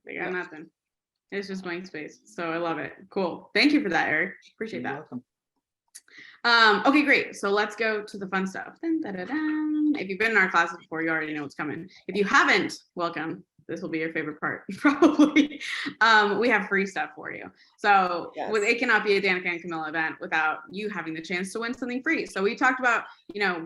They got nothing. It's just blank space. So I love it. Cool. Thank you for that, Eric. Appreciate You're that. welcome. Okay, great. So let's go to the fun stuff. Dun, dun, dun, dun. If you've been in our classes before, you already know what's coming. If you haven't, welcome. This will be your favorite part, probably. We have free stuff for you. So Yes. It cannot be a Danica and Camilla event without you having the chance to win something free. So we talked about,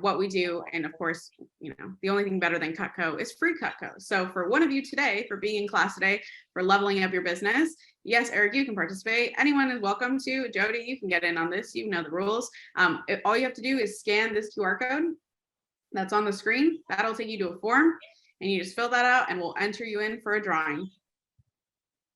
what we do. And of course, the only thing better than Cutco is free Cutco. So for one of you today, for being in class today, for leveling up your business, yes, Eric, you can participate. Anyone is welcome to. Jody, you can get in on this. You know the rules. All you have to do is scan this QR code that's on the screen. That'll take you to a form. And you just fill that out and we'll enter you in for a drawing.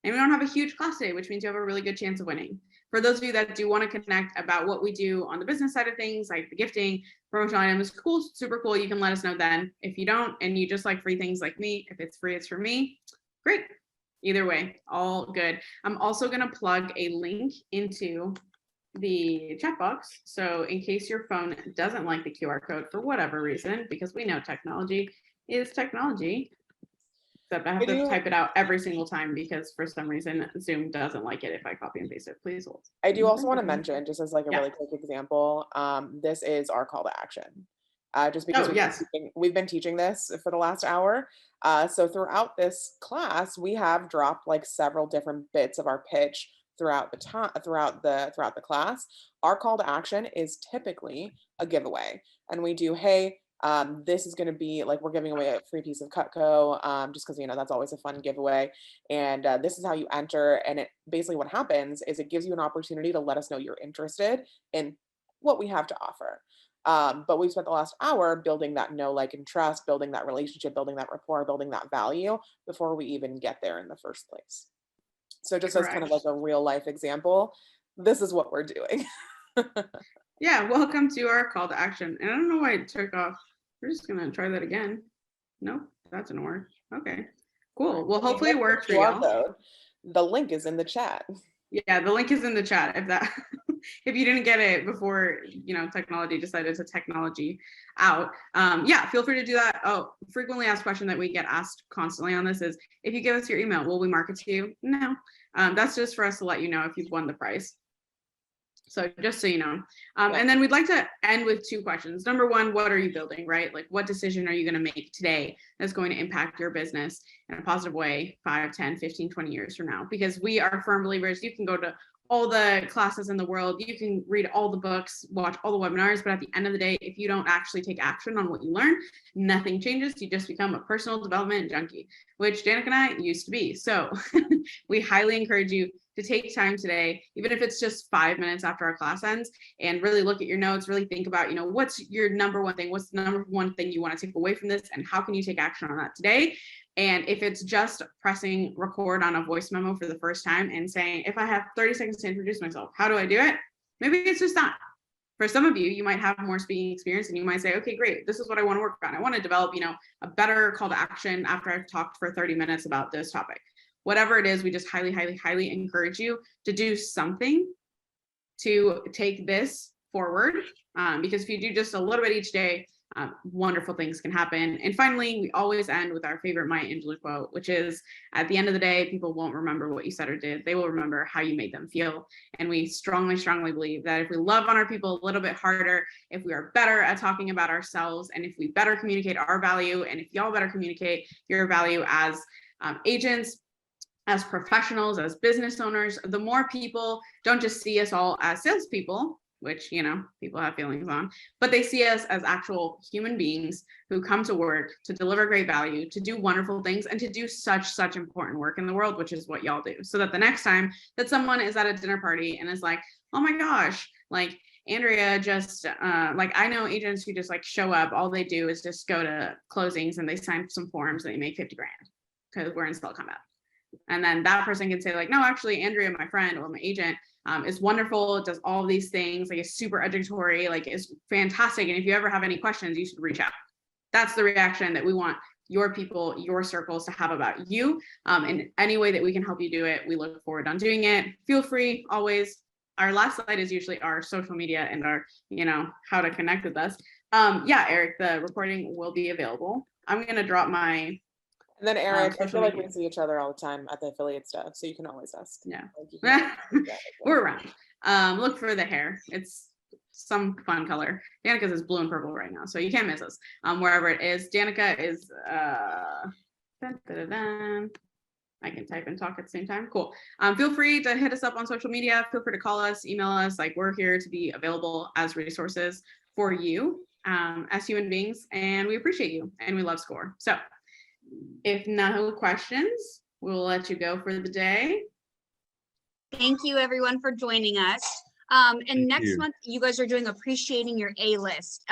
And we don't have a huge class today, which means you have a really good chance of winning. For those of you that do want to connect about what we do on the business side of things, like the gifting, promotional items, cool, super cool, you can let us know then. If you don't, and you just like free things like me, if it's free, it's for me, great. Either way, all good. I'm also going to plug a link into the chat box. So in case your phone doesn't like the QR code for whatever reason, because we know technology is technology, except I have to type it out every single time because for some reason Zoom doesn't like it if I copy and paste it. Please hold. I do also want to mention, just as a Yeah. really quick example, this is our call to action. Just because yes. we've been teaching this for the last hour. So throughout this class, we have dropped like several different bits of our pitch throughout the time throughout the class. Our call to action is typically a giveaway, and we do, hey, this is going to be like, we're giving away a free piece of Cutco, just because, you know, that's always a fun giveaway. And this is how you enter. And it basically, what happens is it gives you an opportunity to let us know you're interested in what we have to offer. But we've spent the last hour building that know, like, and trust, building that relationship, building that rapport, building that value before we even get there in the first place. So just as kind of like Correct. a real life example, this is what we're doing. Yeah, welcome to our call to action. And I don't know why it took off. We're just gonna try that again. No, that didn't work. Okay, cool. Well, hopefully it worked for QR y'all. code. The link is in the chat. Yeah, the link is in the chat if that if you didn't get it before, you know, technology decided to technology out. Yeah, feel free to do that. Oh, frequently asked question that we get asked constantly on this is, if you give us your email, will we market to you? No, that's just for us to let you know if you've won the prize. So just so you know. And then we'd like to end with 2 questions. Number 1, what are you building, right? Like, what decision are you going to make today that's going to impact your business in a positive way 5, 10, 15, 20 years from now? Because we are firm believers. You can go to all the classes in the world, you can read all the books, watch all the webinars, but at the end of the day, if you don't actually take action on what you learn, nothing changes. You just become a personal development junkie, which Danica and I used to be. So we highly encourage you to take time today, even if it's just 5 minutes after our class ends, and really look at your notes, really think about, you know, what's your number one thing? What's the number one thing you want to take away from this? And how can you take action on that today? And if it's just pressing record on a voice memo for the first time and saying, if I have 30 seconds to introduce myself, how do I do it? Maybe it's just that. For some of you, you might have more speaking experience and you might say, okay, great, this is what I want to work on. I want to develop, you know, a better call to action after I've talked for 30 minutes about this topic. Whatever it is, we just highly, highly, highly encourage you to do something to take this forward. Because if you do just a little bit each day, wonderful things can happen. And finally, we always end with our favorite Maya Angelou quote, which is, at the end of the day, people won't remember what you said or did. They will remember how you made them feel. And we strongly, strongly believe that if we love on our people a little bit harder, if we are better at talking about ourselves, and if we better communicate our value, and if y'all better communicate your value as agents, as professionals, as business owners, the more people don't just see us all as salespeople, which, you know, people have feelings on, but they see us as actual human beings who come to work to deliver great value, to do wonderful things, and to do such important work in the world, which is what y'all do. So that the next time that someone is at a dinner party and is like, oh my gosh, like Andrea just, like, I know agents who just like show up, all they do is just go to closings and they sign some forms and they make 50 grand because we're in Silicon Valley. And then that person can say like, no, actually Andrea, my friend or my agent, is wonderful. It does all of these things, like, it's super educatory, like, it's fantastic. And if you ever have any questions, you should reach out. That's the reaction that we want your people, your circles to have about you. In any way that we can help you do it, we look forward on doing it. Feel free always. Our last slide is usually our social media and our, you know, how to connect with us. Yeah, Eric, the recording will be available. I'm going to drop my. And then Eric, I feel like media. we see each other all the time at the affiliate stuff, so you can always ask. Yeah. Like, We're around. Look for the hair. It's some fun color. Danica's is blue and purple right now, so you can't miss us. Wherever it is. Danica is I can type and talk at the same time. Cool. Feel free to hit us up on social media. Feel free to call us, email us. Like, we're here to be available as resources for you as human beings, and we appreciate you and we love SCORE. So if no questions, we'll let you go for the day. Thank you everyone for joining us. And next month, you guys are doing Appreciating Your A-List.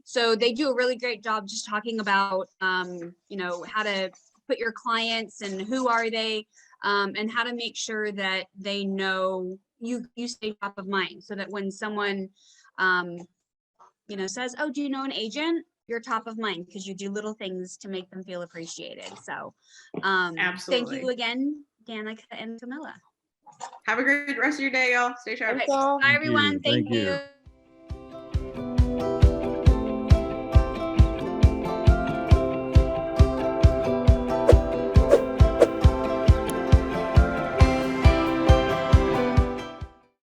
So they do a really great job just talking about, you know, how to put your clients and who are they, and how to make sure that they know you stay top of mind, so that when someone, you know, says, oh, do you know an agent? You're top of mind because you do little things to make them feel appreciated. So Absolutely. Thank you again, Danica and Camilla. Have a great rest of your day, y'all. Stay sharp. Okay. Bye everyone. Thank Thank you. you.